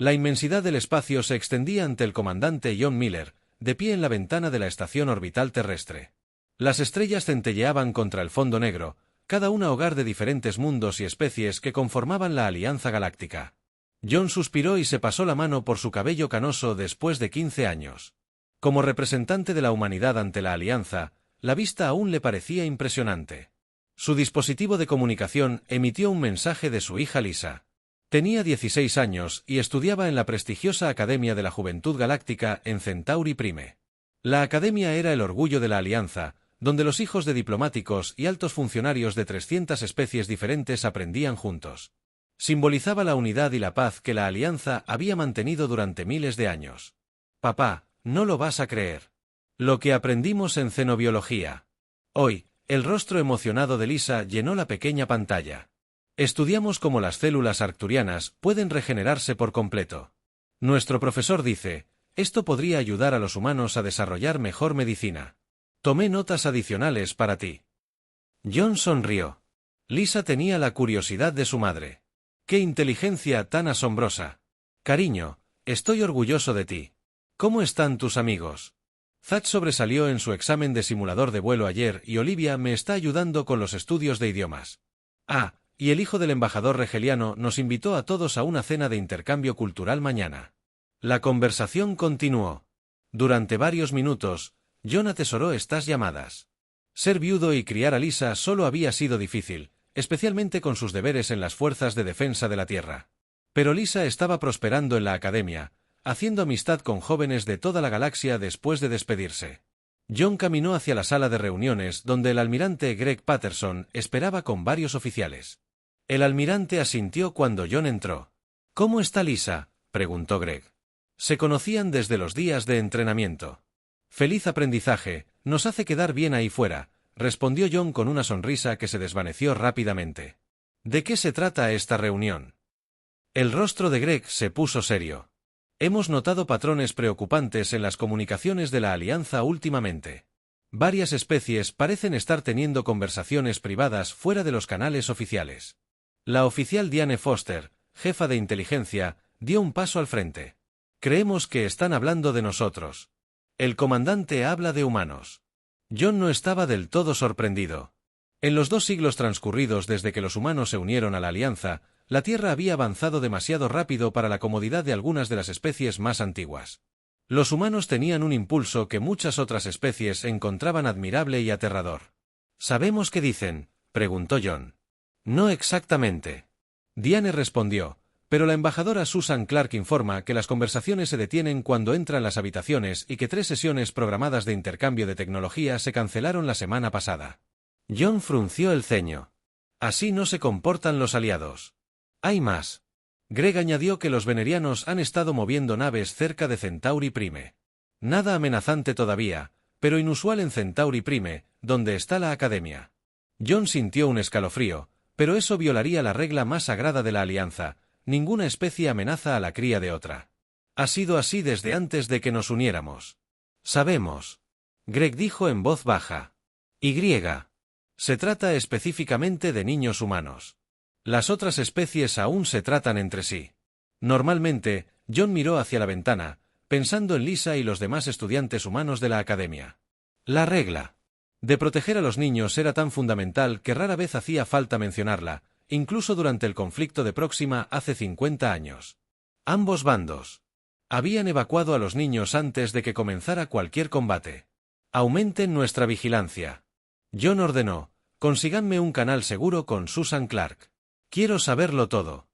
La inmensidad del espacio se extendía ante el comandante John Miller, de pie en la ventana de la estación orbital terrestre. Las estrellas centelleaban contra el fondo negro, cada una hogar de diferentes mundos y especies que conformaban la Alianza Galáctica. John suspiró y se pasó la mano por su cabello canoso después de 15 años. Como representante de la humanidad ante la Alianza, la vista aún le parecía impresionante. Su dispositivo de comunicación emitió un mensaje de su hija Lisa. Tenía 16 años y estudiaba en la prestigiosa Academia de la Juventud Galáctica en Centauri Prime. La academia era el orgullo de la Alianza, donde los hijos de diplomáticos y altos funcionarios de 300 especies diferentes aprendían juntos. Simbolizaba la unidad y la paz que la Alianza había mantenido durante miles de años. Papá, no lo vas a creer. Lo que aprendimos en xenobiología. Hoy, el rostro emocionado de Lisa llenó la pequeña pantalla. Estudiamos cómo las células arcturianas pueden regenerarse por completo. Nuestro profesor dice, esto podría ayudar a los humanos a desarrollar mejor medicina. Tomé notas adicionales para ti. John sonrió. Lisa tenía la curiosidad de su madre. ¡Qué inteligencia tan asombrosa! Cariño, estoy orgulloso de ti. ¿Cómo están tus amigos? Zach sobresalió en su examen de simulador de vuelo ayer y Olivia me está ayudando con los estudios de idiomas. Ah, y el hijo del embajador regeliano nos invitó a todos a una cena de intercambio cultural mañana. La conversación continuó. Durante varios minutos, John atesoró estas llamadas. Ser viudo y criar a Lisa solo había sido difícil, especialmente con sus deberes en las fuerzas de defensa de la Tierra. Pero Lisa estaba prosperando en la academia, haciendo amistad con jóvenes de toda la galaxia después de despedirse. John caminó hacia la sala de reuniones donde el almirante Greg Patterson esperaba con varios oficiales. El almirante asintió cuando John entró. ¿Cómo está Lisa?, preguntó Greg. Se conocían desde los días de entrenamiento. Feliz aprendizaje, nos hace quedar bien ahí fuera, respondió John con una sonrisa que se desvaneció rápidamente. ¿De qué se trata esta reunión? El rostro de Greg se puso serio. Hemos notado patrones preocupantes en las comunicaciones de la Alianza últimamente. Varias especies parecen estar teniendo conversaciones privadas fuera de los canales oficiales. La oficial Diane Foster, jefa de inteligencia, dio un paso al frente. Creemos que están hablando de nosotros. El comandante habla de humanos. John no estaba del todo sorprendido. En los 2 siglos transcurridos desde que los humanos se unieron a la Alianza, la Tierra había avanzado demasiado rápido para la comodidad de algunas de las especies más antiguas. Los humanos tenían un impulso que muchas otras especies encontraban admirable y aterrador. ¿Sabemos qué dicen?, preguntó John. No exactamente. Diane respondió, pero la embajadora Susan Clark informa que las conversaciones se detienen cuando entran las habitaciones y que 3 sesiones programadas de intercambio de tecnología se cancelaron la semana pasada. John frunció el ceño. Así no se comportan los aliados. Hay más. Greg añadió que los venerianos han estado moviendo naves cerca de Centauri Prime. Nada amenazante todavía, pero inusual en Centauri Prime, donde está la academia. John sintió un escalofrío, pero eso violaría la regla más sagrada de la Alianza: ninguna especie amenaza a la cría de otra. Ha sido así desde antes de que nos uniéramos. Sabemos. Greg dijo en voz baja. Y. Se trata específicamente de niños humanos. Las otras especies aún se tratan entre sí. Normalmente, John miró hacia la ventana, pensando en Lisa y los demás estudiantes humanos de la academia. La regla de proteger a los niños era tan fundamental que rara vez hacía falta mencionarla, incluso durante el conflicto de Próxima hace 50 años. Ambos bandos habían evacuado a los niños antes de que comenzara cualquier combate. Aumenten nuestra vigilancia. John ordenó, consíganme un canal seguro con Susan Clark. Quiero saberlo todo.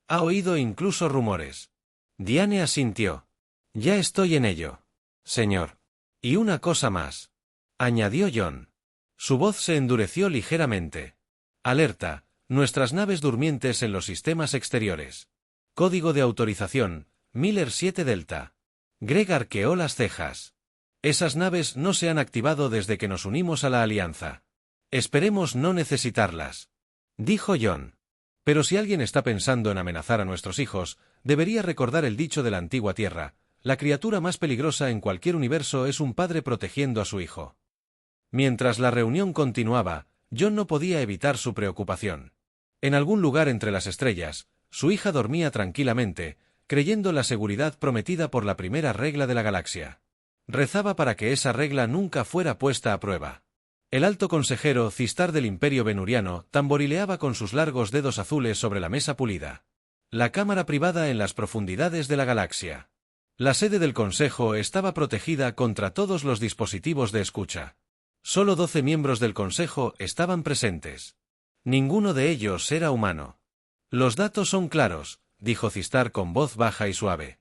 Ha oído incluso rumores. Diane asintió. Ya estoy en ello, señor. Y una cosa más, añadió John. Su voz se endureció ligeramente. Alerta, nuestras naves durmientes en los sistemas exteriores. Código de autorización, Miller 7 Delta. Greg arqueó las cejas. Esas naves no se han activado desde que nos unimos a la Alianza. Esperemos no necesitarlas, dijo John. Pero si alguien está pensando en amenazar a nuestros hijos, debería recordar el dicho de la antigua Tierra: la criatura más peligrosa en cualquier universo es un padre protegiendo a su hijo. Mientras la reunión continuaba, John no podía evitar su preocupación. En algún lugar entre las estrellas, su hija dormía tranquilamente, creyendo la seguridad prometida por la primera regla de la galaxia. Rezaba para que esa regla nunca fuera puesta a prueba. El alto consejero Cistar del Imperio Venuriano tamborileaba con sus largos dedos azules sobre la mesa pulida. La cámara privada en las profundidades de la galaxia. La sede del Consejo estaba protegida contra todos los dispositivos de escucha. Solo 12 miembros del Consejo estaban presentes. Ninguno de ellos era humano. Los datos son claros, dijo Cistar con voz baja y suave.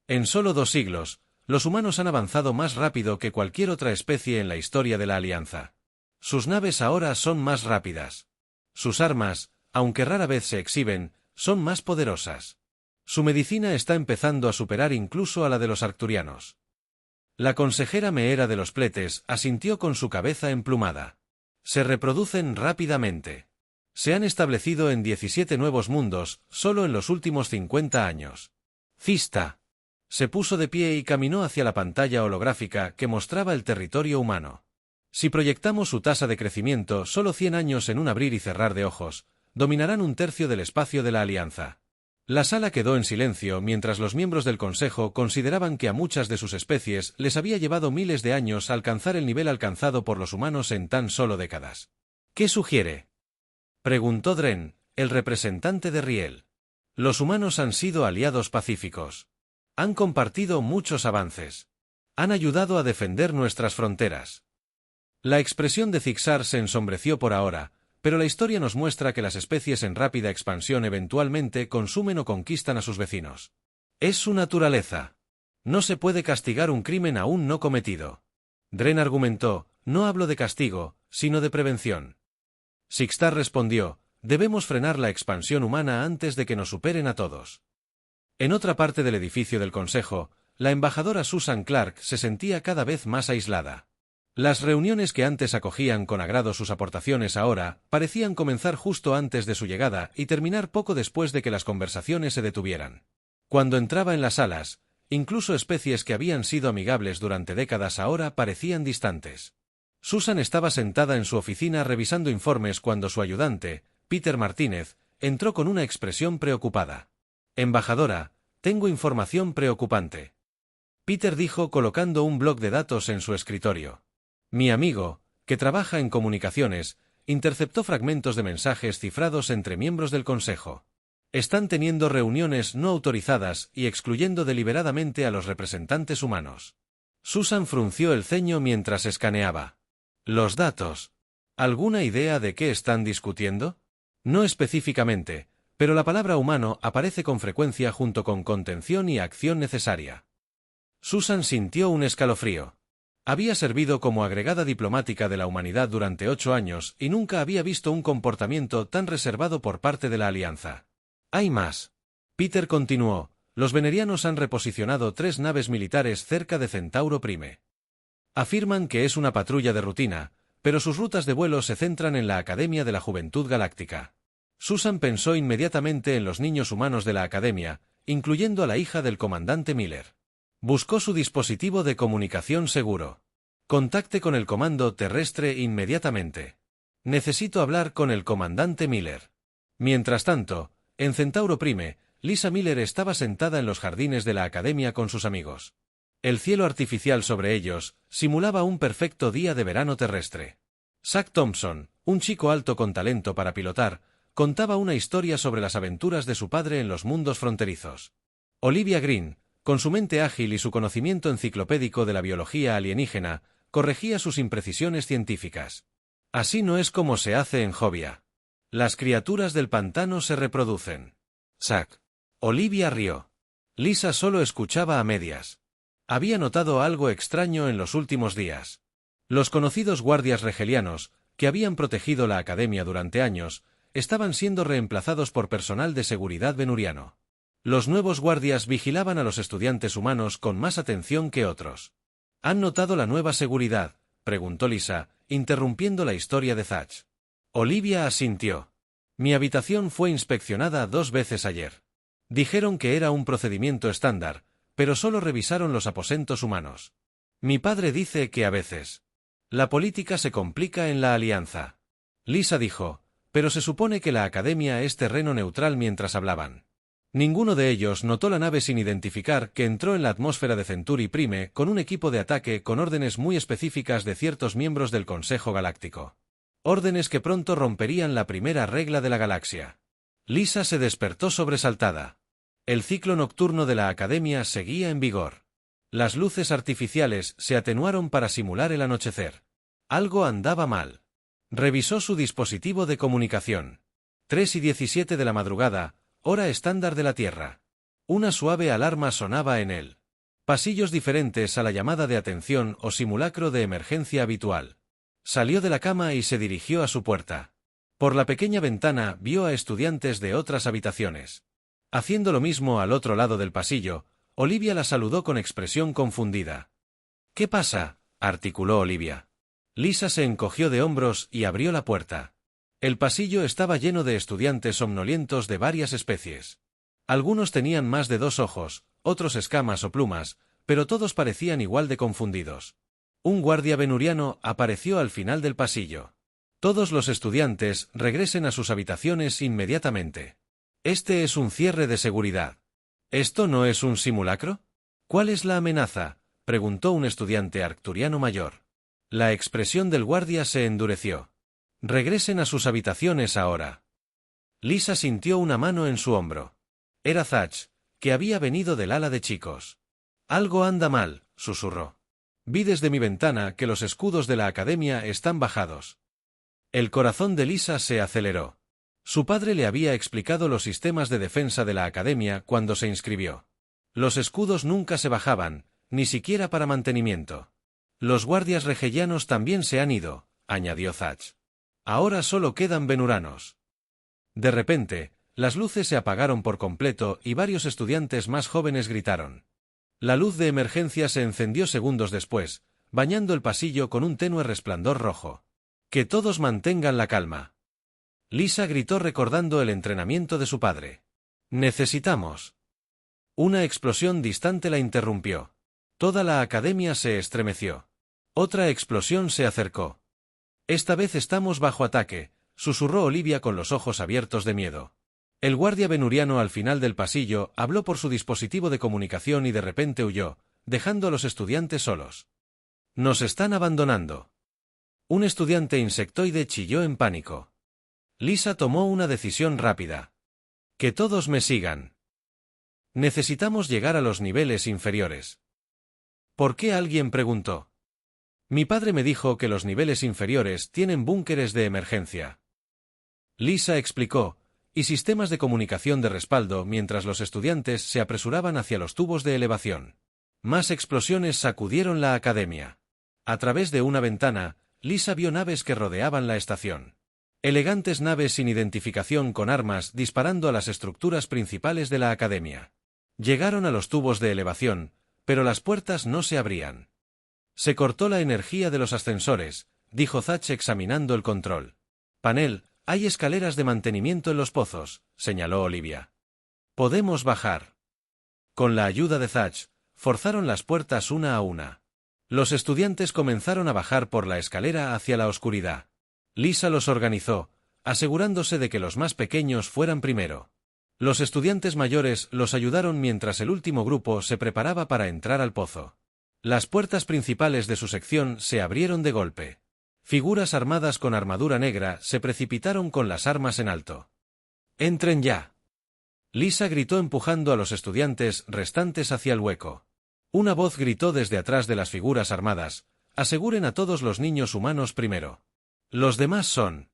En solo 2 siglos, los humanos han avanzado más rápido que cualquier otra especie en la historia de la Alianza. Sus naves ahora son más rápidas. Sus armas, aunque rara vez se exhiben, son más poderosas. Su medicina está empezando a superar incluso a la de los arcturianos. La consejera Meera de los Pletes asintió con su cabeza emplumada. Se reproducen rápidamente. Se han establecido en 17 nuevos mundos, solo en los últimos 50 años. Cista. Se puso de pie y caminó hacia la pantalla holográfica que mostraba el territorio humano. Si proyectamos su tasa de crecimiento, solo 100 años en un abrir y cerrar de ojos, dominarán 1/3 del espacio de la Alianza. La sala quedó en silencio mientras los miembros del Consejo consideraban que a muchas de sus especies les había llevado miles de años alcanzar el nivel alcanzado por los humanos en tan solo décadas. ¿Qué sugiere?, preguntó Dren, el representante de Riel. Los humanos han sido aliados pacíficos. Han compartido muchos avances. Han ayudado a defender nuestras fronteras. La expresión de Zixar se ensombreció por ahora, pero la historia nos muestra que las especies en rápida expansión eventualmente consumen o conquistan a sus vecinos. Es su naturaleza. No se puede castigar un crimen aún no cometido. Dren argumentó, no hablo de castigo, sino de prevención. Sixtar respondió, debemos frenar la expansión humana antes de que nos superen a todos. En otra parte del edificio del Consejo, la embajadora Susan Clark se sentía cada vez más aislada. Las reuniones que antes acogían con agrado sus aportaciones ahora parecían comenzar justo antes de su llegada y terminar poco después de que las conversaciones se detuvieran. Cuando entraba en las salas, incluso especies que habían sido amigables durante décadas ahora parecían distantes. Susan estaba sentada en su oficina revisando informes cuando su ayudante, Peter Martínez, entró con una expresión preocupada. «Embajadora, tengo información preocupante», Peter dijo colocando un bloc de datos en su escritorio. Mi amigo, que trabaja en comunicaciones, interceptó fragmentos de mensajes cifrados entre miembros del Consejo. Están teniendo reuniones no autorizadas y excluyendo deliberadamente a los representantes humanos. Susan frunció el ceño mientras escaneaba. Los datos. ¿Alguna idea de qué están discutiendo? No específicamente, pero la palabra humano aparece con frecuencia junto con contención y acción necesaria. Susan sintió un escalofrío. Había servido como agregada diplomática de la humanidad durante 8 años y nunca había visto un comportamiento tan reservado por parte de la Alianza. Hay más. Peter continuó, los venerianos han reposicionado 3 naves militares cerca de Centauro Prime. Afirman que es una patrulla de rutina, pero sus rutas de vuelo se centran en la Academia de la Juventud Galáctica. Susan pensó inmediatamente en los niños humanos de la Academia, incluyendo a la hija del comandante Miller. Buscó su dispositivo de comunicación seguro. Contacte con el comando terrestre inmediatamente. Necesito hablar con el comandante Miller. Mientras tanto, en Centauro Prime, Lisa Miller estaba sentada en los jardines de la Academia con sus amigos. El cielo artificial sobre ellos simulaba un perfecto día de verano terrestre. Zack Thompson, un chico alto con talento para pilotar, contaba una historia sobre las aventuras de su padre en los mundos fronterizos. Olivia Green, con su mente ágil y su conocimiento enciclopédico de la biología alienígena, corregía sus imprecisiones científicas. Así no es como se hace en Jovia. Las criaturas del pantano se reproducen. Zack. Olivia rió. Lisa solo escuchaba a medias. Había notado algo extraño en los últimos días. Los conocidos guardias regelianos, que habían protegido la academia durante años, estaban siendo reemplazados por personal de seguridad venuriano. Los nuevos guardias vigilaban a los estudiantes humanos con más atención que otros. ¿Han notado la nueva seguridad?, preguntó Lisa, interrumpiendo la historia de Zach. Olivia asintió. Mi habitación fue inspeccionada 2 veces ayer. Dijeron que era un procedimiento estándar, pero solo revisaron los aposentos humanos. Mi padre dice que a veces. La política se complica en la alianza. Lisa dijo, pero se supone que la academia es terreno neutral mientras hablaban. Ninguno de ellos notó la nave sin identificar que entró en la atmósfera de Centauri Prime con un equipo de ataque con órdenes muy específicas de ciertos miembros del Consejo Galáctico. Órdenes que pronto romperían la primera regla de la galaxia. Lisa se despertó sobresaltada. El ciclo nocturno de la Academia seguía en vigor. Las luces artificiales se atenuaron para simular el anochecer. Algo andaba mal. Revisó su dispositivo de comunicación. 3:17 de la madrugada, hora estándar de la Tierra. Una suave alarma sonaba en él. Pasillos diferentes a la llamada de atención o simulacro de emergencia habitual. Salió de la cama y se dirigió a su puerta. Por la pequeña ventana vio a estudiantes de otras habitaciones. Haciendo lo mismo al otro lado del pasillo, Olivia la saludó con expresión confundida. «¿Qué pasa?», articuló Olivia. Lisa se encogió de hombros y abrió la puerta. El pasillo estaba lleno de estudiantes somnolientos de varias especies. Algunos tenían más de 2 ojos, otros escamas o plumas, pero todos parecían igual de confundidos. Un guardia venuriano apareció al final del pasillo. «Todos los estudiantes regresen a sus habitaciones inmediatamente. Este es un cierre de seguridad». «¿Esto no es un simulacro?». «¿Cuál es la amenaza?», preguntó un estudiante arcturiano mayor. La expresión del guardia se endureció. «Regresen a sus habitaciones ahora». Lisa sintió una mano en su hombro. Era Thatch, que había venido del ala de chicos. «Algo anda mal», susurró. «Vi desde mi ventana que los escudos de la Academia están bajados». El corazón de Lisa se aceleró. Su padre le había explicado los sistemas de defensa de la Academia cuando se inscribió. Los escudos nunca se bajaban, ni siquiera para mantenimiento. «Los guardias regelianos también se han ido», añadió Thatch. «Ahora solo quedan venuranos». De repente, las luces se apagaron por completo y varios estudiantes más jóvenes gritaron. La luz de emergencia se encendió segundos después, bañando el pasillo con un tenue resplandor rojo. «Que todos mantengan la calma». Lisa gritó recordando el entrenamiento de su padre. «Necesitamos». Una explosión distante la interrumpió. Toda la Academia se estremeció. Otra explosión se acercó. «Esta vez estamos bajo ataque», susurró Olivia con los ojos abiertos de miedo. El guardia venuriano al final del pasillo habló por su dispositivo de comunicación y de repente huyó, dejando a los estudiantes solos. «Nos están abandonando». Un estudiante insectoide chilló en pánico. Lisa tomó una decisión rápida. «Que todos me sigan. Necesitamos llegar a los niveles inferiores». «¿Por qué?», alguien preguntó. «Mi padre me dijo que los niveles inferiores tienen búnkeres de emergencia». Lisa explicó, y sistemas de comunicación de respaldo mientras los estudiantes se apresuraban hacia los tubos de elevación. Más explosiones sacudieron la Academia. A través de una ventana, Lisa vio naves que rodeaban la estación. Elegantes naves sin identificación con armas disparando a las estructuras principales de la Academia. Llegaron a los tubos de elevación, pero las puertas no se abrían. «Se cortó la energía de los ascensores», dijo Thatch examinando el control. «Panel, hay escaleras de mantenimiento en los pozos», señaló Olivia. «Podemos bajar». Con la ayuda de Thatch, forzaron las puertas una a una. Los estudiantes comenzaron a bajar por la escalera hacia la oscuridad. Lisa los organizó, asegurándose de que los más pequeños fueran primero. Los estudiantes mayores los ayudaron mientras el último grupo se preparaba para entrar al pozo. Las puertas principales de su sección se abrieron de golpe. Figuras armadas con armadura negra se precipitaron con las armas en alto. «¡Entren ya!». Lisa gritó empujando a los estudiantes restantes hacia el hueco. Una voz gritó desde atrás de las figuras armadas: «Aseguren a todos los niños humanos primero. Los demás son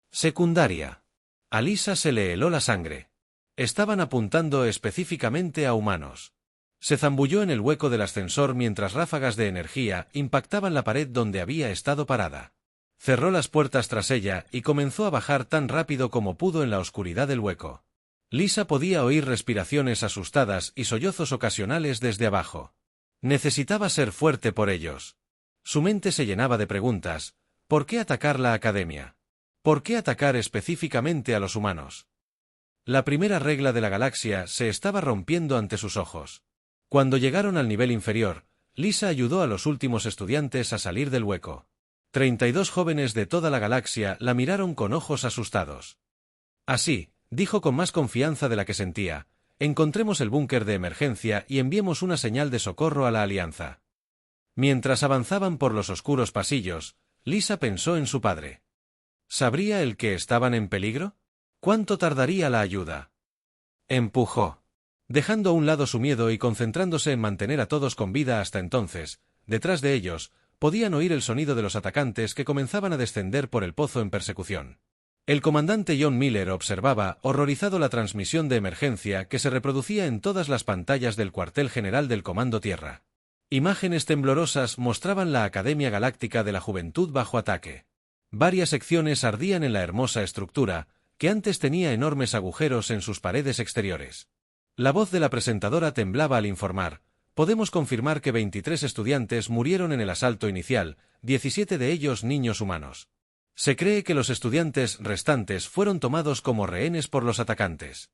secundaria». A Lisa se le heló la sangre. Estaban apuntando específicamente a humanos. Se zambulló en el hueco del ascensor mientras ráfagas de energía impactaban la pared donde había estado parada. Cerró las puertas tras ella y comenzó a bajar tan rápido como pudo en la oscuridad del hueco. Lisa podía oír respiraciones asustadas y sollozos ocasionales desde abajo. Necesitaba ser fuerte por ellos. Su mente se llenaba de preguntas. ¿Por qué atacar la Academia? ¿Por qué atacar específicamente a los humanos? La primera regla de la galaxia se estaba rompiendo ante sus ojos. Cuando llegaron al nivel inferior, Lisa ayudó a los últimos estudiantes a salir del hueco. 32 jóvenes de toda la galaxia la miraron con ojos asustados. «Así», dijo con más confianza de la que sentía, Encontremos el búnker de emergencia y enviemos una señal de socorro a la Alianza. Mientras avanzaban por los oscuros pasillos, Lisa pensó en su padre. ¿Sabría él que estaban en peligro? ¿Cuánto tardaría la ayuda? Empujó. Dejando a un lado su miedo y concentrándose en mantener a todos con vida hasta entonces, detrás de ellos, podían oír el sonido de los atacantes que comenzaban a descender por el pozo en persecución. El comandante John Miller observaba, horrorizado, la transmisión de emergencia que se reproducía en todas las pantallas del cuartel general del Comando Tierra. Imágenes temblorosas mostraban la Academia Galáctica de la Juventud bajo ataque. Varias secciones ardían en la hermosa estructura, que antes tenía enormes agujeros en sus paredes exteriores. La voz de la presentadora temblaba al informar: podemos confirmar que 23 estudiantes murieron en el asalto inicial, 17 de ellos niños humanos. Se cree que los estudiantes restantes fueron tomados como rehenes por los atacantes.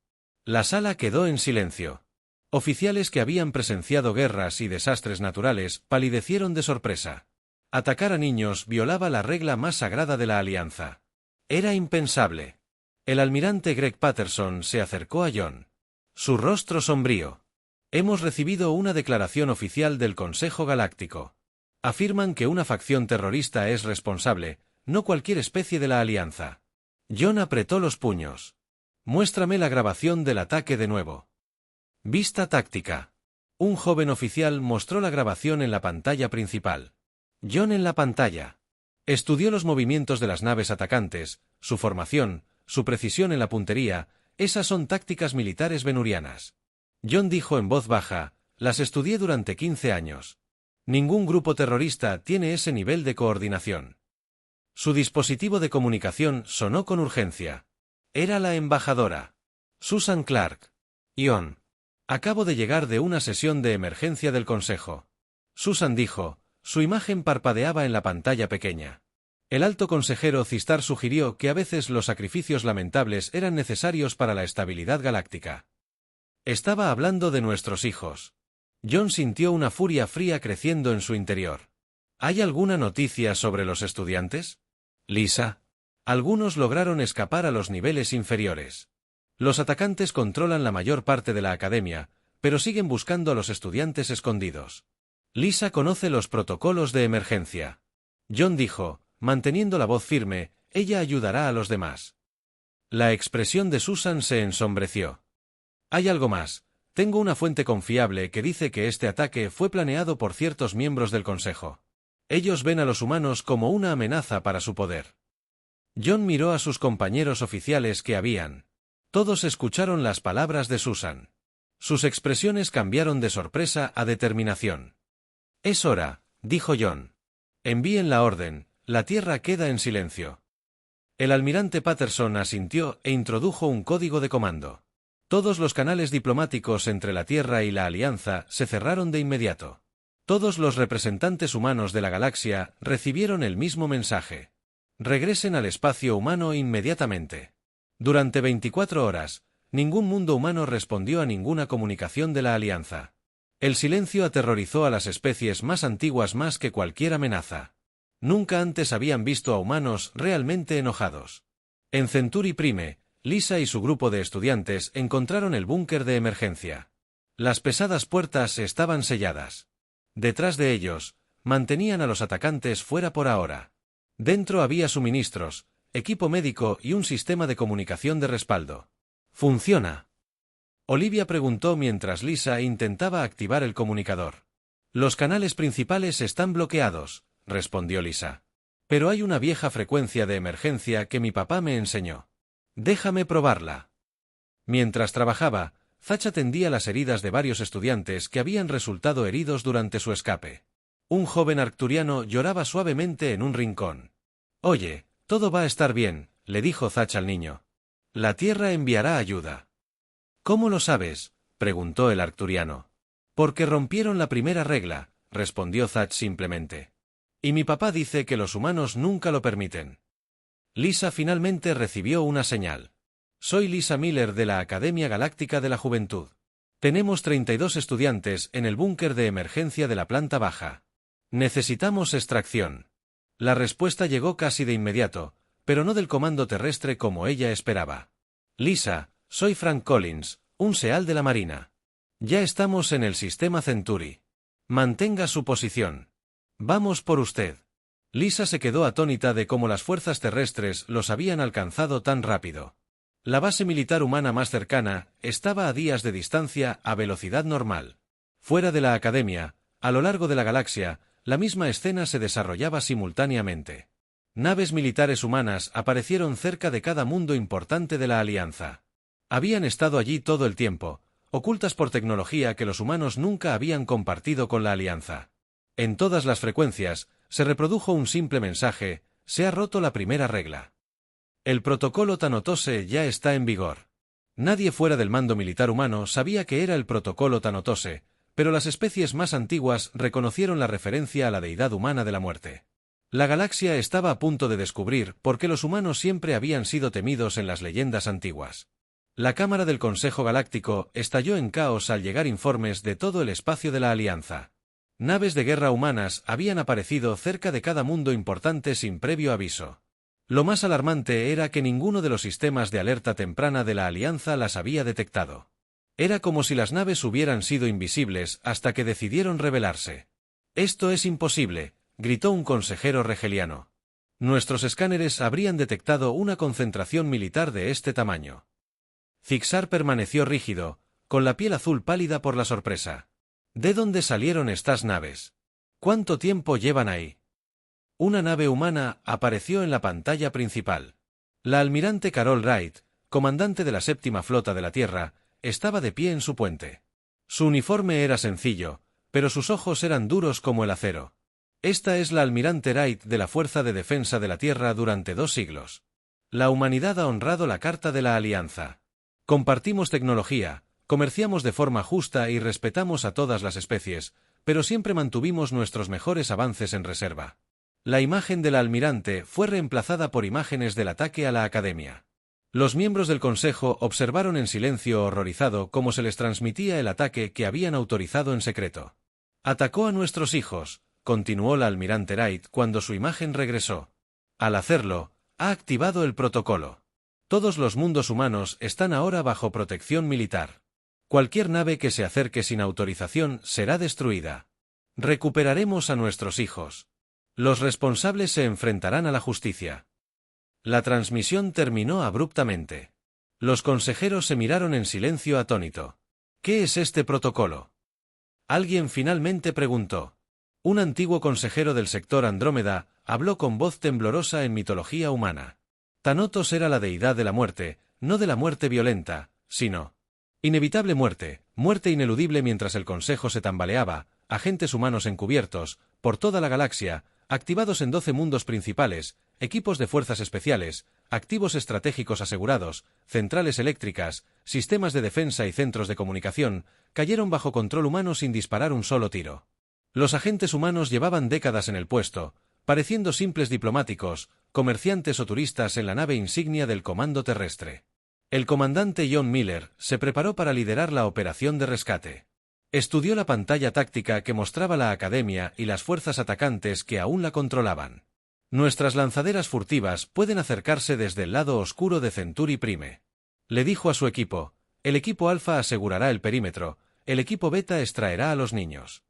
La sala quedó en silencio. Oficiales que habían presenciado guerras y desastres naturales palidecieron de sorpresa. Atacar a niños violaba la regla más sagrada de la Alianza. Era impensable. El almirante Greg Patterson se acercó a John. Su rostro sombrío. Hemos recibido una declaración oficial del Consejo Galáctico. Afirman que una facción terrorista es responsable, no cualquier especie de la Alianza. John apretó los puños. Muéstrame la grabación del ataque de nuevo. Vista táctica. Un joven oficial mostró la grabación en la pantalla principal. John en la pantalla. Estudió los movimientos de las naves atacantes, su formación, su precisión en la puntería. Esas son tácticas militares venurianas. John dijo en voz baja: las estudié durante 15 años. Ningún grupo terrorista tiene ese nivel de coordinación. Su dispositivo de comunicación sonó con urgencia. Era la embajadora. Susan Clark. John. Acabo de llegar de una sesión de emergencia del Consejo. Susan dijo. Su imagen parpadeaba en la pantalla pequeña. El alto consejero Cistar sugirió que a veces los sacrificios lamentables eran necesarios para la estabilidad galáctica. Estaba hablando de nuestros hijos. John sintió una furia fría creciendo en su interior. ¿Hay alguna noticia sobre los estudiantes? Lisa. Algunos lograron escapar a los niveles inferiores. Los atacantes controlan la mayor parte de la academia, pero siguen buscando a los estudiantes escondidos. Lisa conoce los protocolos de emergencia. John dijo, manteniendo la voz firme: ella ayudará a los demás. La expresión de Susan se ensombreció. Hay algo más. Tengo una fuente confiable que dice que este ataque fue planeado por ciertos miembros del Consejo. Ellos ven a los humanos como una amenaza para su poder. John miró a sus compañeros oficiales que habían. Todos escucharon las palabras de Susan. Sus expresiones cambiaron de sorpresa a determinación. Es hora, dijo John. Envíen la orden, la Tierra queda en silencio. El almirante Patterson asintió e introdujo un código de comando. Todos los canales diplomáticos entre la Tierra y la Alianza se cerraron de inmediato. Todos los representantes humanos de la galaxia recibieron el mismo mensaje. Regresen al espacio humano inmediatamente. Durante 24 horas, ningún mundo humano respondió a ninguna comunicación de la Alianza. El silencio aterrorizó a las especies más antiguas más que cualquier amenaza. Nunca antes habían visto a humanos realmente enojados. En Centuri Prime, Lisa y su grupo de estudiantes encontraron el búnker de emergencia. Las pesadas puertas estaban selladas. Detrás de ellos, mantenían a los atacantes fuera por ahora. Dentro había suministros, equipo médico y un sistema de comunicación de respaldo. ¿Funciona? Olivia preguntó mientras Lisa intentaba activar el comunicador. Los canales principales están bloqueados, respondió Lisa. Pero hay una vieja frecuencia de emergencia que mi papá me enseñó. Déjame probarla. Mientras trabajaba, Zach atendía las heridas de varios estudiantes que habían resultado heridos durante su escape. Un joven arcturiano lloraba suavemente en un rincón. Oye, todo va a estar bien, le dijo Zach al niño. La Tierra enviará ayuda. ¿Cómo lo sabes?, preguntó el arcturiano. Porque rompieron la primera regla, respondió Zach simplemente. Y mi papá dice que los humanos nunca lo permiten. Lisa finalmente recibió una señal. Soy Lisa Miller de la Academia Galáctica de la Juventud. Tenemos 32 estudiantes en el búnker de emergencia de la planta baja. Necesitamos extracción. La respuesta llegó casi de inmediato, pero no del comando terrestre como ella esperaba. Lisa, soy Frank Collins, Un Seal de la Marina. Ya estamos en el sistema Centuri. Mantenga su posición. Vamos por usted. Lisa se quedó atónita de cómo las fuerzas terrestres los habían alcanzado tan rápido. La base militar humana más cercana estaba a días de distancia a velocidad normal. Fuera de la academia, a lo largo de la galaxia, la misma escena se desarrollaba simultáneamente. Naves militares humanas aparecieron cerca de cada mundo importante de la Alianza. Habían estado allí todo el tiempo, ocultas por tecnología que los humanos nunca habían compartido con la Alianza. En todas las frecuencias, se reprodujo un simple mensaje: se ha roto la primera regla. El protocolo Tanotose ya está en vigor. Nadie fuera del mando militar humano sabía que era el protocolo Tanotose, pero las especies más antiguas reconocieron la referencia a la deidad humana de la muerte. La galaxia estaba a punto de descubrir por qué los humanos siempre habían sido temidos en las leyendas antiguas. La Cámara del Consejo Galáctico estalló en caos al llegar informes de todo el espacio de la Alianza. Naves de guerra humanas habían aparecido cerca de cada mundo importante sin previo aviso. Lo más alarmante era que ninguno de los sistemas de alerta temprana de la Alianza las había detectado. Era como si las naves hubieran sido invisibles hasta que decidieron rebelarse. «Esto es imposible», gritó un consejero regeliano. «Nuestros escáneres habrían detectado una concentración militar de este tamaño». Zixar permaneció rígido, con la piel azul pálida por la sorpresa. ¿De dónde salieron estas naves? ¿Cuánto tiempo llevan ahí? Una nave humana apareció en la pantalla principal. La almirante Carol Wright, comandante de la séptima flota de la Tierra, estaba de pie en su puente. Su uniforme era sencillo, pero sus ojos eran duros como el acero. Esta es la almirante Wright de la Fuerza de Defensa de la Tierra durante 2 siglos. La humanidad ha honrado la Carta de la Alianza. Compartimos tecnología, comerciamos de forma justa y respetamos a todas las especies, pero siempre mantuvimos nuestros mejores avances en reserva. La imagen del almirante fue reemplazada por imágenes del ataque a la Academia. Los miembros del Consejo observaron en silencio horrorizado cómo se les transmitía el ataque que habían autorizado en secreto. «Atacó a nuestros hijos», continuó la almirante Wright cuando su imagen regresó. «Al hacerlo, ha activado el protocolo. Todos los mundos humanos están ahora bajo protección militar. Cualquier nave que se acerque sin autorización será destruida. Recuperaremos a nuestros hijos. Los responsables se enfrentarán a la justicia». La transmisión terminó abruptamente. Los consejeros se miraron en silencio atónito. «¿Qué es este protocolo?». Alguien finalmente preguntó. Un antiguo consejero del sector Andrómeda habló con voz temblorosa en mitología humana. Thanatos era la deidad de la muerte, no de la muerte violenta, sino inevitable muerte, muerte ineludible. Mientras el consejo se tambaleaba, agentes humanos encubiertos, por toda la galaxia, activados en 12 mundos principales, equipos de fuerzas especiales, activos estratégicos asegurados, centrales eléctricas, sistemas de defensa y centros de comunicación, cayeron bajo control humano sin disparar un solo tiro. Los agentes humanos llevaban décadas en el puesto, pareciendo simples diplomáticos, comerciantes o turistas en la nave insignia del comando terrestre. El comandante John Miller se preparó para liderar la operación de rescate. Estudió la pantalla táctica que mostraba la Academia y las fuerzas atacantes que aún la controlaban. «Nuestras lanzaderas furtivas pueden acercarse desde el lado oscuro de Centuri Prime», le dijo a su equipo. «El equipo Alfa asegurará el perímetro, el equipo Beta extraerá a los niños».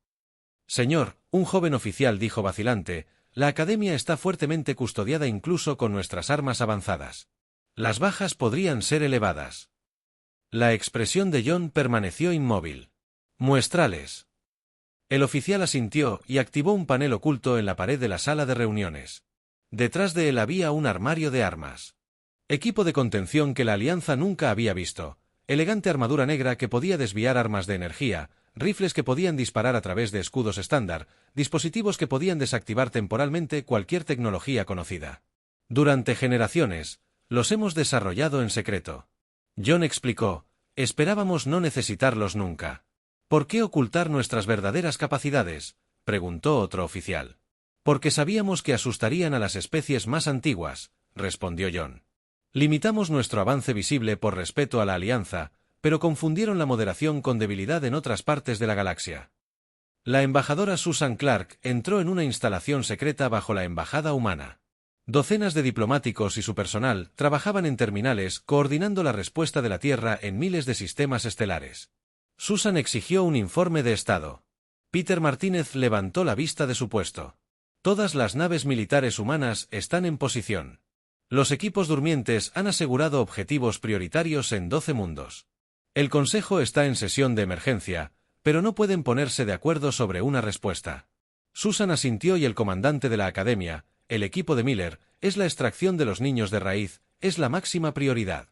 «Señor», un joven oficial dijo vacilante, «la Academia está fuertemente custodiada incluso con nuestras armas avanzadas. Las bajas podrían ser elevadas». La expresión de John permaneció inmóvil. «Muestrales». El oficial asintió y activó un panel oculto en la pared de la sala de reuniones. Detrás de él había un armario de armas. Equipo de contención que la Alianza nunca había visto, elegante armadura negra que podía desviar armas de energía, rifles que podían disparar a través de escudos estándar, dispositivos que podían desactivar temporalmente cualquier tecnología conocida. «Durante generaciones, los hemos desarrollado en secreto». John explicó, «esperábamos no necesitarlos nunca». «¿Por qué ocultar nuestras verdaderas capacidades?», preguntó otro oficial. «Porque sabíamos que asustarían a las especies más antiguas», respondió John. «Limitamos nuestro avance visible por respeto a la Alianza, pero confundieron la moderación con debilidad en otras partes de la galaxia». La embajadora Susan Clark entró en una instalación secreta bajo la embajada humana. Docenas de diplomáticos y su personal trabajaban en terminales coordinando la respuesta de la Tierra en miles de sistemas estelares. Susan exigió un informe de estado. Peter Martínez levantó la vista de su puesto. Todas las naves militares humanas están en posición. Los equipos durmientes han asegurado objetivos prioritarios en 12 mundos. El Consejo está en sesión de emergencia, pero no pueden ponerse de acuerdo sobre una respuesta. Susan asintió y el comandante de la Academia, el equipo de Miller, es la extracción de los niños de raíz, es la máxima prioridad.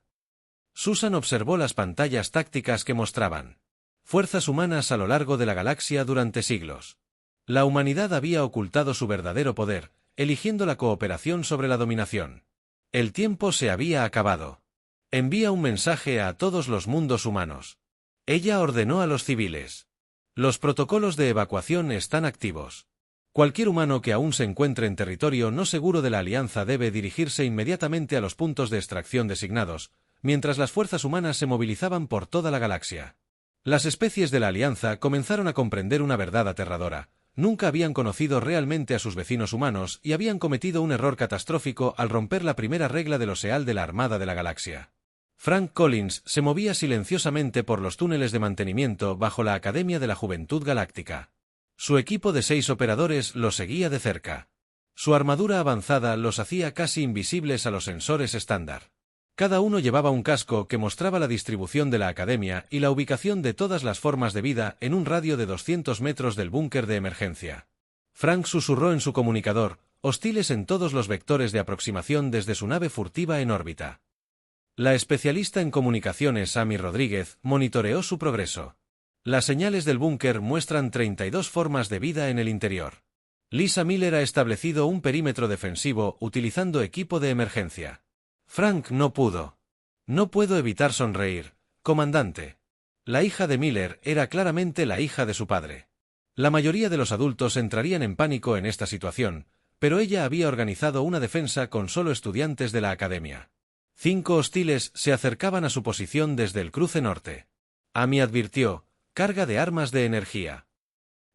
Susan observó las pantallas tácticas que mostraban fuerzas humanas a lo largo de la galaxia durante siglos. La humanidad había ocultado su verdadero poder, eligiendo la cooperación sobre la dominación. El tiempo se había acabado. Envía un mensaje a todos los mundos humanos. Ella ordenó a los civiles. Los protocolos de evacuación están activos. Cualquier humano que aún se encuentre en territorio no seguro de la Alianza debe dirigirse inmediatamente a los puntos de extracción designados, mientras las fuerzas humanas se movilizaban por toda la galaxia. Las especies de la Alianza comenzaron a comprender una verdad aterradora. Nunca habían conocido realmente a sus vecinos humanos y habían cometido un error catastrófico al romper la primera regla del OSEAL de la Armada de la Galaxia. Frank Collins se movía silenciosamente por los túneles de mantenimiento bajo la Academia de la Juventud Galáctica. Su equipo de 6 operadores lo seguía de cerca. Su armadura avanzada los hacía casi invisibles a los sensores estándar. Cada uno llevaba un casco que mostraba la distribución de la Academia y la ubicación de todas las formas de vida en un radio de 200 metros del búnker de emergencia. Frank susurró en su comunicador, hostiles en todos los vectores de aproximación desde su nave furtiva en órbita. La especialista en comunicaciones Amy Rodríguez monitoreó su progreso. Las señales del búnker muestran 32 formas de vida en el interior. Lisa Miller ha establecido un perímetro defensivo utilizando equipo de emergencia. Frank no pudo. No puedo evitar sonreír, comandante. La hija de Miller era claramente la hija de su padre. La mayoría de los adultos entrarían en pánico en esta situación, pero ella había organizado una defensa con solo estudiantes de la Academia. 5 hostiles se acercaban a su posición desde el cruce norte. Amy advirtió, carga de armas de energía.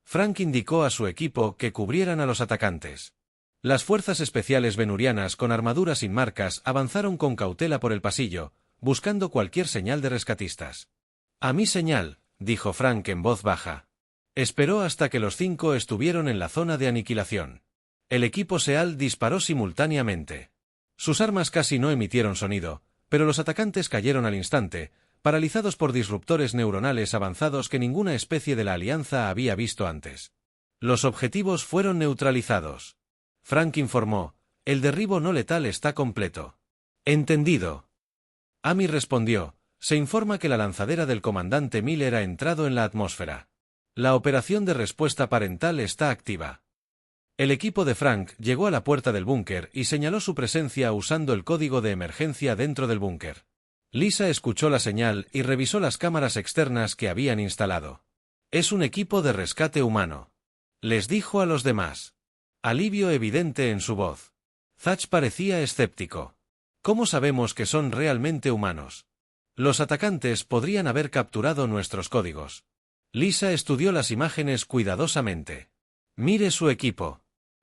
Frank indicó a su equipo que cubrieran a los atacantes. Las fuerzas especiales venurianas con armaduras sin marcas avanzaron con cautela por el pasillo, buscando cualquier señal de rescatistas. A mi señal, dijo Frank en voz baja. Esperó hasta que los 5 estuvieron en la zona de aniquilación. El equipo SEAL disparó simultáneamente. Sus armas casi no emitieron sonido, pero los atacantes cayeron al instante, paralizados por disruptores neuronales avanzados que ninguna especie de la Alianza había visto antes. Los objetivos fueron neutralizados. Frank informó, el derribo no letal está completo. Entendido. Amy respondió, se informa que la lanzadera del comandante Miller ha entrado en la atmósfera. La operación de respuesta parental está activa. El equipo de Frank llegó a la puerta del búnker y señaló su presencia usando el código de emergencia dentro del búnker. Lisa escuchó la señal y revisó las cámaras externas que habían instalado. Es un equipo de rescate humano. Les dijo a los demás. Alivio evidente en su voz. Zach parecía escéptico. ¿Cómo sabemos que son realmente humanos? Los atacantes podrían haber capturado nuestros códigos. Lisa estudió las imágenes cuidadosamente. Mire su equipo.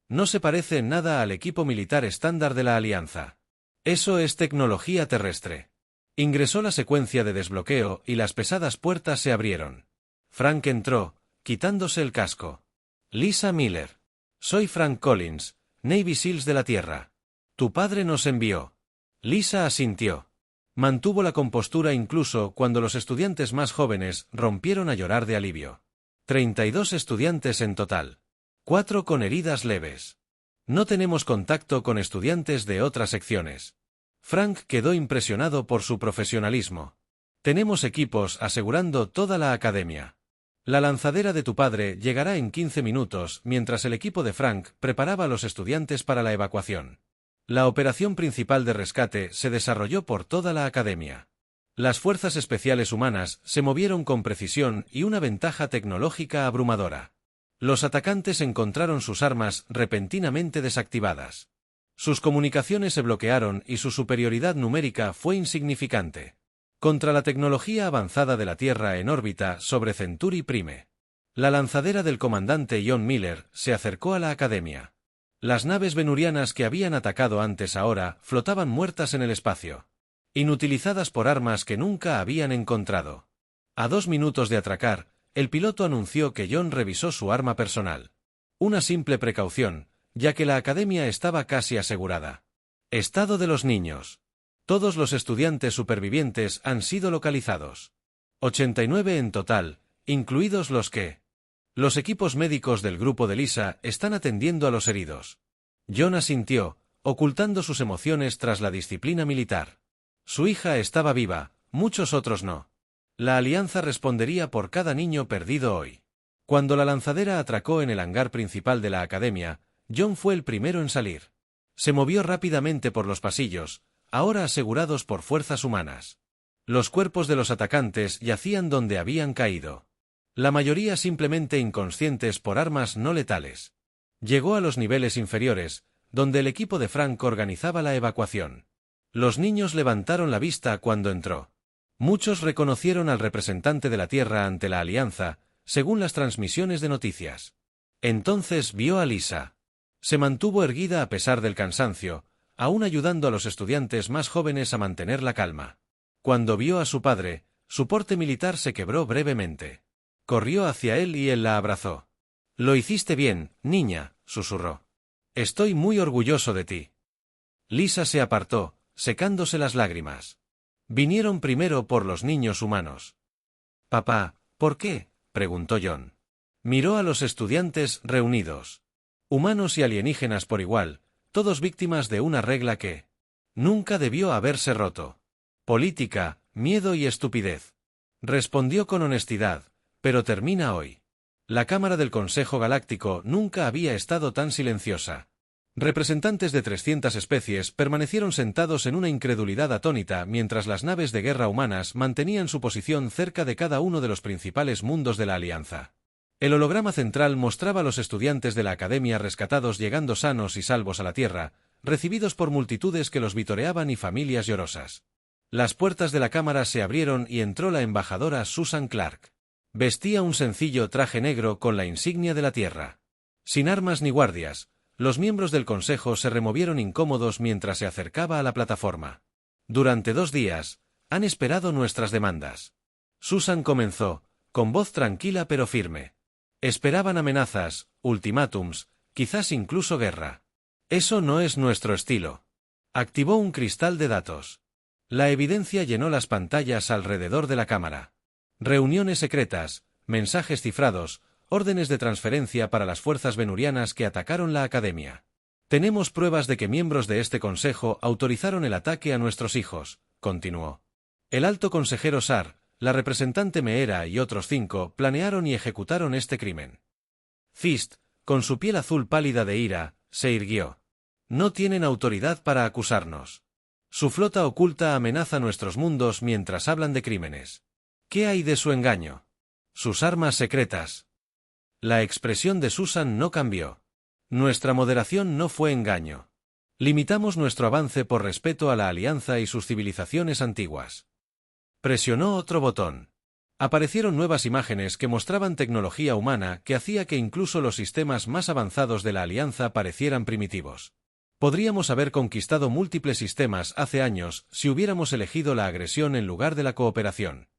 No se parece en nada al equipo militar estándar de la Alianza. Eso es tecnología terrestre. Ingresó la secuencia de desbloqueo y las pesadas puertas se abrieron. Frank entró, quitándose el casco. Lisa Miller. Soy Frank Collins, Navy SEALs de la Tierra. Tu padre nos envió. Lisa asintió. Mantuvo la compostura incluso cuando los estudiantes más jóvenes rompieron a llorar de alivio. 32 estudiantes en total. 4 con heridas leves. No tenemos contacto con estudiantes de otras secciones. Frank quedó impresionado por su profesionalismo. Tenemos equipos asegurando toda la academia. La lanzadera de tu padre llegará en 15 minutos mientras el equipo de Frank preparaba a los estudiantes para la evacuación. La operación principal de rescate se desarrolló por toda la academia. Las fuerzas especiales humanas se movieron con precisión y una ventaja tecnológica abrumadora. Los atacantes encontraron sus armas repentinamente desactivadas. Sus comunicaciones se bloquearon y su superioridad numérica fue insignificante. Contra la tecnología avanzada de la Tierra en órbita sobre Centuri Prime. La lanzadera del comandante John Miller se acercó a la academia. Las naves venurianas que habían atacado antes ahora flotaban muertas en el espacio, inutilizadas por armas que nunca habían encontrado. A 2 minutos de atracar, el piloto anunció que John revisó su arma personal. Una simple precaución, ya que la academia estaba casi asegurada. Estado de los niños. Todos los estudiantes supervivientes han sido localizados. 89 en total, incluidos los que... Los equipos médicos del grupo de Lisa están atendiendo a los heridos. John asintió, ocultando sus emociones tras la disciplina militar. Su hija estaba viva, muchos otros no. La alianza respondería por cada niño perdido hoy. Cuando la lanzadera atracó en el hangar principal de la academia, John fue el primero en salir. Se movió rápidamente por los pasillos, ahora asegurados por fuerzas humanas. Los cuerpos de los atacantes yacían donde habían caído. La mayoría simplemente inconscientes por armas no letales. Llegó a los niveles inferiores, donde el equipo de Frank organizaba la evacuación. Los niños levantaron la vista cuando entró. Muchos reconocieron al representante de la Tierra ante la Alianza, según las transmisiones de noticias. Entonces vio a Lisa. Se mantuvo erguida a pesar del cansancio, aún ayudando a los estudiantes más jóvenes a mantener la calma. Cuando vio a su padre, su porte militar se quebró brevemente. Corrió hacia él y él la abrazó. «Lo hiciste bien, niña», susurró. «Estoy muy orgulloso de ti». Lisa se apartó, secándose las lágrimas. Vinieron primero por los niños humanos. «Papá, ¿por qué?», preguntó John. Miró a los estudiantes reunidos. Humanos y alienígenas por igual, todos víctimas de una regla que nunca debió haberse roto. Política, miedo y estupidez. Respondió con honestidad. Pero termina hoy. La Cámara del Consejo Galáctico nunca había estado tan silenciosa. Representantes de 300 especies permanecieron sentados en una incredulidad atónita mientras las naves de guerra humanas mantenían su posición cerca de cada uno de los principales mundos de la Alianza. El holograma central mostraba a los estudiantes de la Academia rescatados llegando sanos y salvos a la Tierra, recibidos por multitudes que los vitoreaban y familias llorosas. Las puertas de la Cámara se abrieron y entró la embajadora Susan Clark. Vestía un sencillo traje negro con la insignia de la Tierra. Sin armas ni guardias, los miembros del Consejo se removieron incómodos mientras se acercaba a la plataforma. Durante 2 días, han esperado nuestras demandas. Susan comenzó, con voz tranquila pero firme. Esperaban amenazas, ultimátums, quizás incluso guerra. Eso no es nuestro estilo. Activó un cristal de datos. La evidencia llenó las pantallas alrededor de la cámara. Reuniones secretas, mensajes cifrados, órdenes de transferencia para las fuerzas venurianas que atacaron la academia. Tenemos pruebas de que miembros de este consejo autorizaron el ataque a nuestros hijos, continuó. El alto consejero Sar, la representante Meera y otros 5 planearon y ejecutaron este crimen. Fist, con su piel azul pálida de ira, se irguió. No tienen autoridad para acusarnos. Su flota oculta amenaza nuestros mundos mientras hablan de crímenes. ¿Qué hay de su engaño? Sus armas secretas. La expresión de Susan no cambió. Nuestra moderación no fue engaño. Limitamos nuestro avance por respeto a la Alianza y sus civilizaciones antiguas. Presionó otro botón. Aparecieron nuevas imágenes que mostraban tecnología humana que hacía que incluso los sistemas más avanzados de la Alianza parecieran primitivos. Podríamos haber conquistado múltiples sistemas hace años si hubiéramos elegido la agresión en lugar de la cooperación.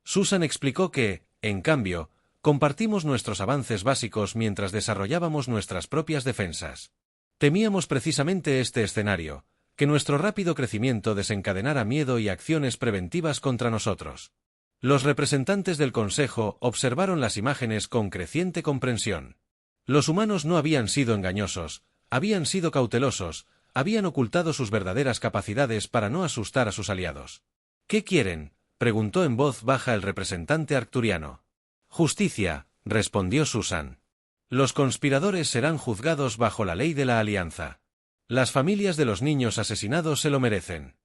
Susan explicó que, en cambio, compartimos nuestros avances básicos mientras desarrollábamos nuestras propias defensas. Temíamos precisamente este escenario, que nuestro rápido crecimiento desencadenara miedo y acciones preventivas contra nosotros. Los representantes del Consejo observaron las imágenes con creciente comprensión. Los humanos no habían sido engañosos, habían sido cautelosos, habían ocultado sus verdaderas capacidades para no asustar a sus aliados. ¿Qué quieren?, preguntó en voz baja el representante arcturiano. Justicia, respondió Susan. Los conspiradores serán juzgados bajo la ley de la Alianza. Las familias de los niños asesinados se lo merecen.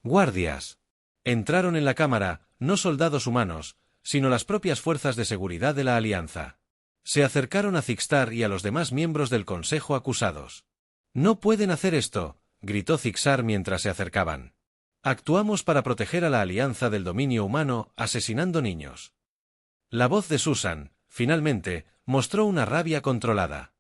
Guardias. Entraron en la cámara, no soldados humanos, sino las propias fuerzas de seguridad de la Alianza. Se acercaron a Zixtar y a los demás miembros del Consejo acusados. «No pueden hacer esto», gritó Zixar mientras se acercaban. «Actuamos para proteger a la Alianza del dominio humano, asesinando niños». La voz de Susan, finalmente, mostró una rabia controlada.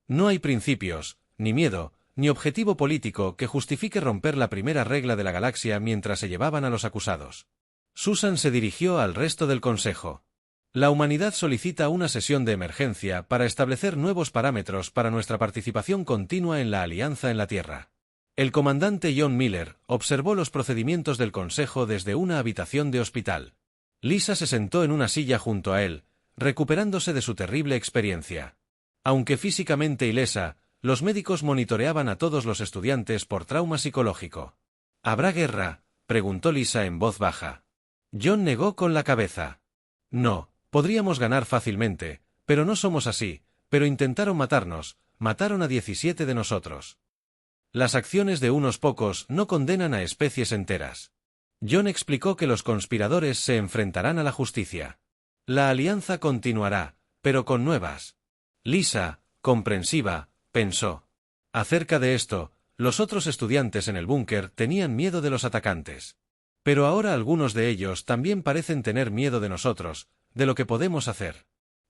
«No hay principios, ni miedo, ni objetivo político que justifique romper la primera regla de la galaxia mientras se llevaban a los acusados. Susan se dirigió al resto del consejo. La humanidad solicita una sesión de emergencia para establecer nuevos parámetros para nuestra participación continua en la Alianza en la Tierra. El comandante John Miller observó los procedimientos del consejo desde una habitación de hospital. Lisa se sentó en una silla junto a él, recuperándose de su terrible experiencia. Aunque físicamente ilesa, los médicos monitoreaban a todos los estudiantes por trauma psicológico. ¿Habrá guerra?, preguntó Lisa en voz baja. John negó con la cabeza. No, podríamos ganar fácilmente, pero no somos así, pero intentaron matarnos, mataron a 17 de nosotros. Las acciones de unos pocos no condenan a especies enteras. John explicó que los conspiradores se enfrentarán a la justicia. La alianza continuará, pero con nuevas. Lisa, comprensiva, pensó. Acerca de esto, los otros estudiantes en el búnker tenían miedo de los atacantes. Pero ahora algunos de ellos también parecen tener miedo de nosotros, de lo que podemos hacer.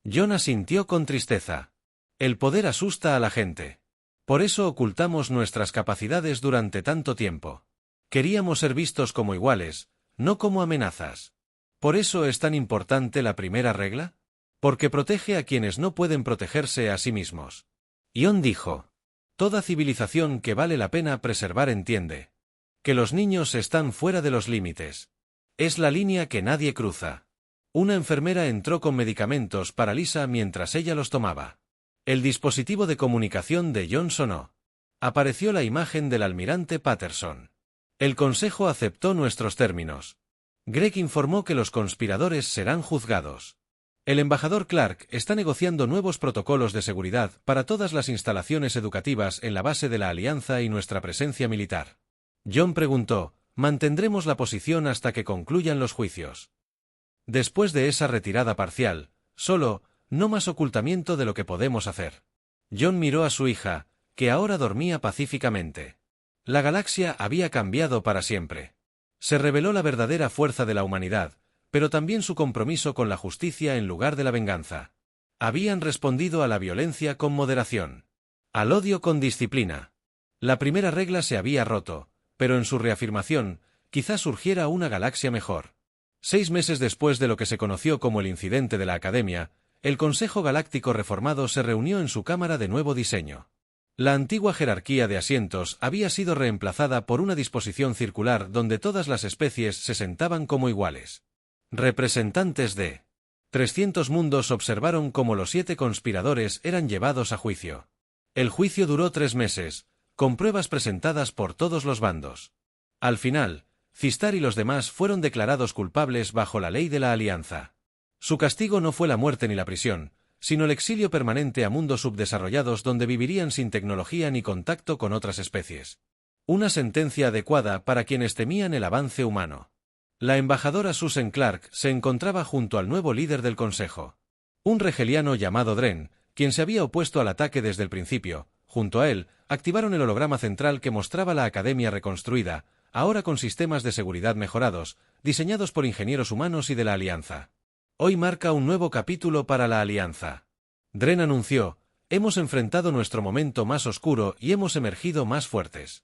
John asintió con tristeza. El poder asusta a la gente. Por eso ocultamos nuestras capacidades durante tanto tiempo. Queríamos ser vistos como iguales, no como amenazas. ¿Por eso es tan importante la primera regla? Porque protege a quienes no pueden protegerse a sí mismos. Ion dijo: toda civilización que vale la pena preservar entiende que los niños están fuera de los límites. Es la línea que nadie cruza. Una enfermera entró con medicamentos para Lisa mientras ella los tomaba. El dispositivo de comunicación de John sonó. Apareció la imagen del almirante Patterson. El consejo aceptó nuestros términos. Greg informó que los conspiradores serán juzgados. El embajador Clark está negociando nuevos protocolos de seguridad para todas las instalaciones educativas en la base de la Alianza y nuestra presencia militar. John preguntó: ¿mantendremos la posición hasta que concluyan los juicios? Después de esa retirada parcial, solo, no más ocultamiento de lo que podemos hacer. John miró a su hija, que ahora dormía pacíficamente. La galaxia había cambiado para siempre. Se reveló la verdadera fuerza de la humanidad, pero también su compromiso con la justicia en lugar de la venganza. Habían respondido a la violencia con moderación. Al odio con disciplina. La primera regla se había roto, pero en su reafirmación, quizás surgiera una galaxia mejor. 6 meses después de lo que se conoció como el incidente de la Academia, el Consejo Galáctico Reformado se reunió en su cámara de nuevo diseño. La antigua jerarquía de asientos había sido reemplazada por una disposición circular donde todas las especies se sentaban como iguales. Representantes de 300 mundos observaron cómo los 7 conspiradores eran llevados a juicio. El juicio duró 3 meses, con pruebas presentadas por todos los bandos. Al final, Cistar y los demás fueron declarados culpables bajo la ley de la Alianza. Su castigo no fue la muerte ni la prisión, sino el exilio permanente a mundos subdesarrollados donde vivirían sin tecnología ni contacto con otras especies. Una sentencia adecuada para quienes temían el avance humano. La embajadora Susan Clark se encontraba junto al nuevo líder del consejo. Un regeliano llamado Dren, quien se había opuesto al ataque desde el principio. Junto a él, activaron el holograma central que mostraba la academia reconstruida, ahora con sistemas de seguridad mejorados, diseñados por ingenieros humanos y de la Alianza. Hoy marca un nuevo capítulo para la Alianza. Dren anunció: hemos enfrentado nuestro momento más oscuro y hemos emergido más fuertes.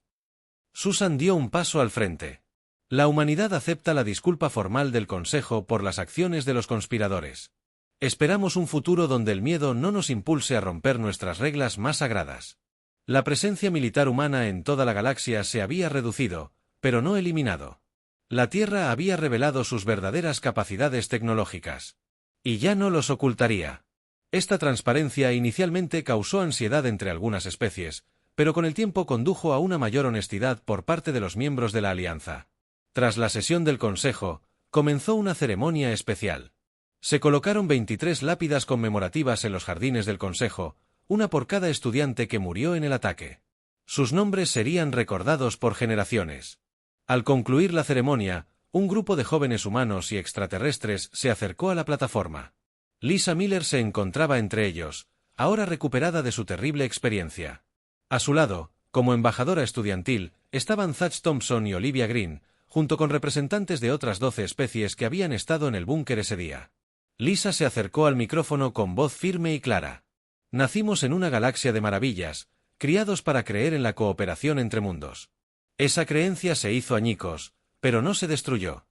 Susan dio un paso al frente. La humanidad acepta la disculpa formal del Consejo por las acciones de los conspiradores. Esperamos un futuro donde el miedo no nos impulse a romper nuestras reglas más sagradas. La presencia militar humana en toda la galaxia se había reducido, pero no eliminado. La Tierra había revelado sus verdaderas capacidades tecnológicas. Y ya no los ocultaría. Esta transparencia inicialmente causó ansiedad entre algunas especies, pero con el tiempo condujo a una mayor honestidad por parte de los miembros de la Alianza. Tras la sesión del Consejo, comenzó una ceremonia especial. Se colocaron 23 lápidas conmemorativas en los jardines del Consejo, una por cada estudiante que murió en el ataque. Sus nombres serían recordados por generaciones. Al concluir la ceremonia, un grupo de jóvenes humanos y extraterrestres se acercó a la plataforma. Lisa Miller se encontraba entre ellos, ahora recuperada de su terrible experiencia. A su lado, como embajadora estudiantil, estaban Zach Thompson y Olivia Green, junto con representantes de otras 12 especies que habían estado en el búnker ese día. Lisa se acercó al micrófono con voz firme y clara. Nacimos en una galaxia de maravillas, criados para creer en la cooperación entre mundos. Esa creencia se hizo añicos, pero no se destruyó.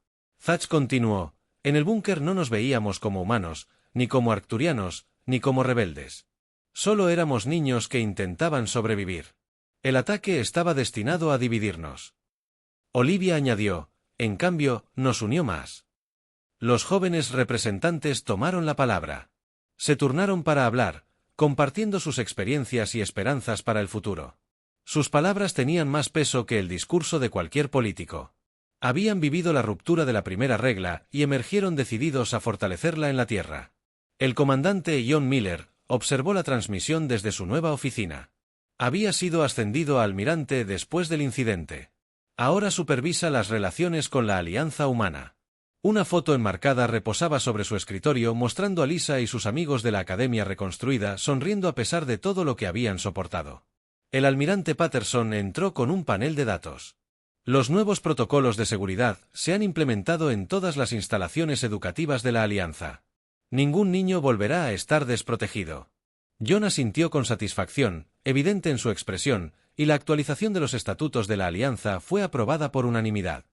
Thatch continuó: en el búnker no nos veíamos como humanos, ni como arcturianos, ni como rebeldes. Solo éramos niños que intentaban sobrevivir. El ataque estaba destinado a dividirnos. Olivia añadió: en cambio, nos unió más. Los jóvenes representantes tomaron la palabra. Se turnaron para hablar, compartiendo sus experiencias y esperanzas para el futuro. Sus palabras tenían más peso que el discurso de cualquier político. Habían vivido la ruptura de la primera regla y emergieron decididos a fortalecerla en la tierra. El comandante John Miller observó la transmisión desde su nueva oficina. Había sido ascendido a almirante después del incidente. Ahora supervisa las relaciones con la Alianza Humana. Una foto enmarcada reposaba sobre su escritorio mostrando a Lisa y sus amigos de la Academia reconstruida sonriendo a pesar de todo lo que habían soportado. El almirante Patterson entró con un panel de datos. Los nuevos protocolos de seguridad se han implementado en todas las instalaciones educativas de la Alianza. Ningún niño volverá a estar desprotegido. John asintió con satisfacción, evidente en su expresión, y la actualización de los estatutos de la Alianza fue aprobada por unanimidad.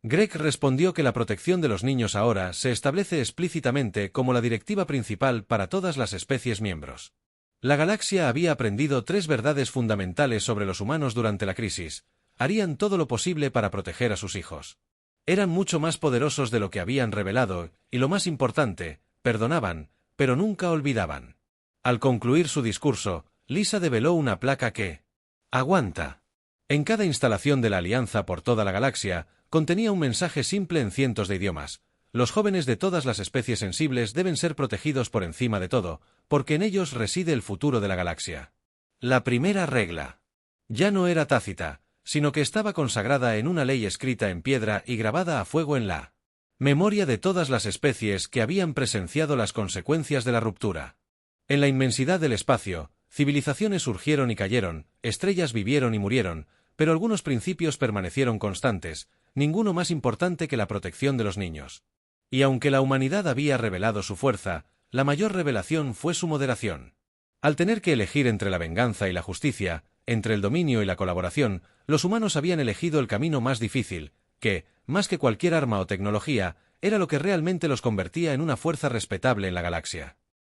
Greg respondió que la protección de los niños ahora se establece explícitamente como la directiva principal para todas las especies miembros. La galaxia había aprendido 3 verdades fundamentales sobre los humanos durante la crisis: harían todo lo posible para proteger a sus hijos. Eran mucho más poderosos de lo que habían revelado, y lo más importante, perdonaban, pero nunca olvidaban. Al concluir su discurso, Lisa develó una placa que aguanta. En cada instalación de la Alianza por toda la galaxia, contenía un mensaje simple en cientos de idiomas: los jóvenes de todas las especies sensibles deben ser protegidos por encima de todo, porque en ellos reside el futuro de la galaxia. La primera regla ya no era tácita, sino que estaba consagrada en una ley escrita en piedra y grabada a fuego en la memoria de todas las especies que habían presenciado las consecuencias de la ruptura. En la inmensidad del espacio, civilizaciones surgieron y cayeron, estrellas vivieron y murieron, pero algunos principios permanecieron constantes, ninguno más importante que la protección de los niños. Y aunque la humanidad había revelado su fuerza, la mayor revelación fue su moderación. Al tener que elegir entre la venganza y la justicia, entre el dominio y la colaboración, los humanos habían elegido el camino más difícil, que, más que cualquier arma o tecnología, era lo que realmente los convertía en una fuerza respetable en la galaxia.